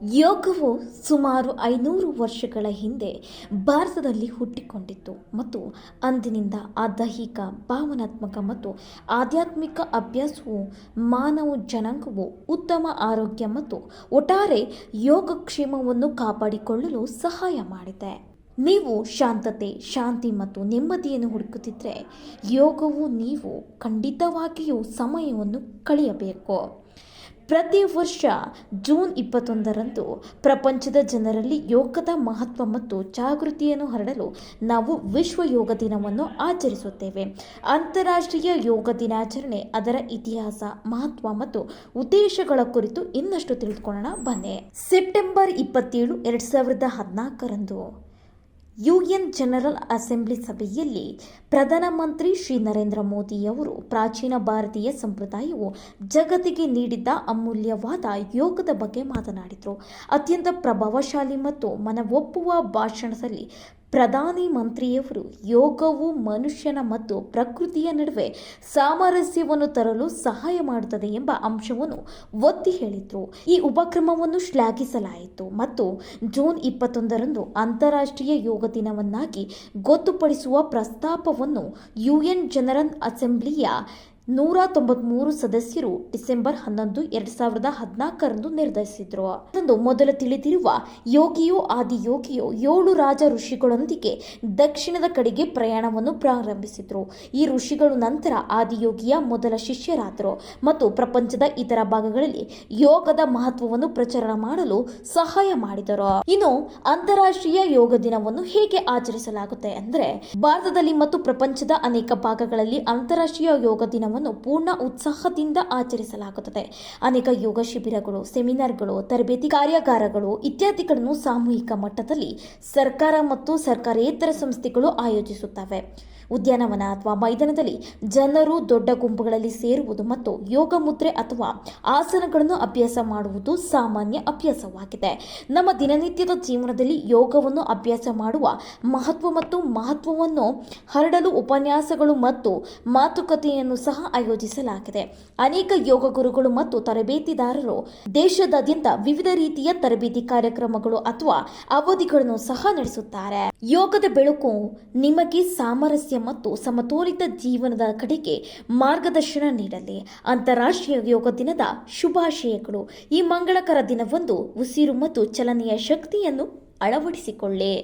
ಯೋಗವು ಸುಮಾರು 500 ವರ್ಷಗಳ ಹಿಂದೆ ಭಾರತದಲ್ಲಿ ಹುಟ್ಟಿಕೊಂಡಿತ್ತು ಮತ್ತು ಅಂದಿನಿಂದ ಆ ದೈಹಿಕ, ಭಾವನಾತ್ಮಕ ಮತ್ತು ಆಧ್ಯಾತ್ಮಿಕ ಅಭ್ಯಾಸವು ಮಾನವ ಜನಾಂಗವು ಉತ್ತಮ ಆರೋಗ್ಯ ಮತ್ತು ಒಟ್ಟಾರೆ ಯೋಗಕ್ಷೇಮವನ್ನು ಕಾಪಾಡಿಕೊಳ್ಳಲು ಸಹಾಯ ಮಾಡಿದೆ. ನೀವು ಶಾಂತತೆ, ಶಾಂತಿ ಮತ್ತು ನೆಮ್ಮದಿಯನ್ನು ಹುಡುಕುತ್ತಿದ್ದರೆ ಯೋಗವು ನೀವು ಖಂಡಿತವಾಗಿಯೂ ಸಮಯವನ್ನು ಕಳೆಯಬೇಕು. ಪ್ರತಿ ವರ್ಷ ಜೂನ್ 21ರಂದು ಪ್ರಪಂಚದ ಜನರಲ್ಲಿ ಯೋಗದ ಮಹತ್ವ ಮತ್ತು ಜಾಗೃತಿಯನ್ನು ಹರಡಲು ನಾವು ವಿಶ್ವ ಯೋಗ ದಿನವನ್ನು ಆಚರಿಸುತ್ತೇವೆ. ಅಂತಾರಾಷ್ಟ್ರೀಯ ಯೋಗ ದಿನಾಚರಣೆ, ಅದರ ಇತಿಹಾಸ, ಮಹತ್ವ ಮತ್ತು ಉದ್ದೇಶಗಳ ಕುರಿತು ಇನ್ನಷ್ಟು ತಿಳಿದುಕೊಳ್ಳೋಣ ಬನ್ನಿ. ಸೆಪ್ಟೆಂಬರ್ 27, 2014ರಂದು ಯುಎನ್ ಜನರಲ್ ಅಸೆಂಬ್ಲಿ ಸಭೆಯಲ್ಲಿ ಪ್ರಧಾನಮಂತ್ರಿ ಶ್ರೀ ನರೇಂದ್ರ ಮೋದಿಯವರು ಪ್ರಾಚೀನ ಭಾರತೀಯ ಸಂಪ್ರದಾಯವು ಜಗತ್ತಿಗೆ ನೀಡಿದ್ದ ಅಮೂಲ್ಯವಾದ ಯೋಗದ ಬಗ್ಗೆ ಮಾತನಾಡಿದರು. ಅತ್ಯಂತ ಪ್ರಭಾವಶಾಲಿ ಮತ್ತು ಮನವೊಪ್ಪುವ ಭಾಷಣದಲ್ಲಿ ಪ್ರಧಾನಿ ಮಂತ್ರಿಯವರು ಯೋಗವು ಮನುಷ್ಯನ ಮತ್ತು ಪ್ರಕೃತಿಯ ನಡುವೆ ಸಾಮರಸ್ಯವನ್ನು ತರಲು ಸಹಾಯ ಮಾಡುತ್ತದೆ ಎಂಬ ಅಂಶವನ್ನು ಒತ್ತಿ ಹೇಳಿದರು. ಈ ಉಪಕ್ರಮವನ್ನು ಶ್ಲಾಘಿಸಲಾಯಿತು ಮತ್ತು ಜೂನ್ 21ರಂದು ಅಂತಾರಾಷ್ಟ್ರೀಯ ಯೋಗ ದಿನವನ್ನಾಗಿ ಗೊತ್ತುಪಡಿಸುವ ಪ್ರಸ್ತಾಪವನ್ನು ಯುಎನ್ ಜನರಲ್ ಅಸೆಂಬ್ಲಿಯ 193 ಸದಸ್ಯರು ಡಿಸೆಂಬರ್ 11, 2014ರಂದು ನಿರ್ಧರಿಸಿದರು. ಅದೊಂದು ಮೊದಲು ತಿಳಿದಿರುವ ಯೋಗಿಯೋ ಆದಿಯೋಗಿಯೋ 7 ರಾಜ ಋಷಿಗಳೊಂದಿಗೆ ದಕ್ಷಿಣದ ಕಡೆಗೆ ಪ್ರಯಾಣವನ್ನು ಪ್ರಾರಂಭಿಸಿದರು. ಈ ಋಷಿಗಳು ನಂತರ ಆದಿಯೋಗಿಯ ಮೊದಲ ಶಿಷ್ಯರಾದರು ಮತ್ತು ಪ್ರಪಂಚದ ಇತರ ಭಾಗಗಳಲ್ಲಿ ಯೋಗದ ಮಹತ್ವವನ್ನು ಪ್ರಚಾರ ಮಾಡಲು ಸಹಾಯ ಮಾಡಿದರು. ಇನ್ನು ಅಂತಾರಾಷ್ಟ್ರೀಯ ಯೋಗ ದಿನವನ್ನು ಹೇಗೆ ಆಚರಿಸಲಾಗುತ್ತೆ ಅಂದರೆ, ಭಾರತದಲ್ಲಿ ಮತ್ತು ಪ್ರಪಂಚದ ಅನೇಕ ಭಾಗಗಳಲ್ಲಿ ಅಂತಾರಾಷ್ಟ್ರೀಯ ಯೋಗ ದಿನವನ್ನು ಪೂರ್ಣ ಉತ್ಸಾಹದಿಂದ ಆಚರಿಸಲಾಗುತ್ತದೆ. ಅನೇಕ ಯೋಗ ಶಿಬಿರಗಳು, ಸೆಮಿನಾರ್ಗಳು, ತರಬೇತಿ ಕಾರ್ಯಾಗಾರಗಳು ಇತ್ಯಾದಿಗಳನ್ನು ಸಾಮೂಹಿಕ ಮಟ್ಟದಲ್ಲಿ ಸರ್ಕಾರ ಮತ್ತು ಸರ್ಕಾರೇತರ ಸಂಸ್ಥೆಗಳು ಆಯೋಜಿಸುತ್ತವೆ. ಉದ್ಯಾನವನ ಅಥವಾ ಮೈದಾನದಲ್ಲಿ ಜನರು ದೊಡ್ಡ ಗುಂಪುಗಳಲ್ಲಿ ಸೇರುವುದು ಮತ್ತು ಯೋಗ ಮುದ್ರೆ ಅಥವಾ ಆಸನಗಳನ್ನು ಅಭ್ಯಾಸ ಮಾಡುವುದು ಸಾಮಾನ್ಯ ಅಭ್ಯಾಸವಾಗಿದೆ. ನಮ್ಮ ದಿನನಿತ್ಯದ ಜೀವನದಲ್ಲಿ ಯೋಗವನ್ನು ಅಭ್ಯಾಸ ಮಾಡುವ ಮಹತ್ವವನ್ನು ಹರಡಲು ಉಪನ್ಯಾಸಗಳು ಮತ್ತು ಮಾತುಕತೆಯನ್ನು ಸಹ ಆಯೋಜಿಸಲಾಗಿದೆ. ಅನೇಕ ಯೋಗ ಗುರುಗಳು ಮತ್ತು ತರಬೇತಿದಾರರು ದೇಶದಾದ್ಯಂತ ವಿವಿಧ ರೀತಿಯ ತರಬೇತಿ ಕಾರ್ಯಕ್ರಮಗಳು ಅಥವಾ ಅವಧಿಗಳನ್ನು ಸಹ ನಡೆಸುತ್ತಾರೆ. ಯೋಗದ ಬೆಳಕು ನಿಮಗೆ ಸಾಮರಸ್ಯ ಮತ್ತು ಸಮತೋಲಿತ ಜೀವನದ ಕಡೆಗೆ ಮಾರ್ಗದರ್ಶನ ನೀಡಲಿ. ಅಂತಾರಾಷ್ಟ್ರೀಯ ಯೋಗ ದಿನದ ಶುಭಾಶಯಗಳು. ಈ ಮಂಗಳಕರ ದಿನವಂದು ಉಸಿರು ಮತ್ತು ಚಲನೆಯ ಶಕ್ತಿಯನ್ನು ಅಳವಡಿಸಿಕೊಳ್ಳಿ.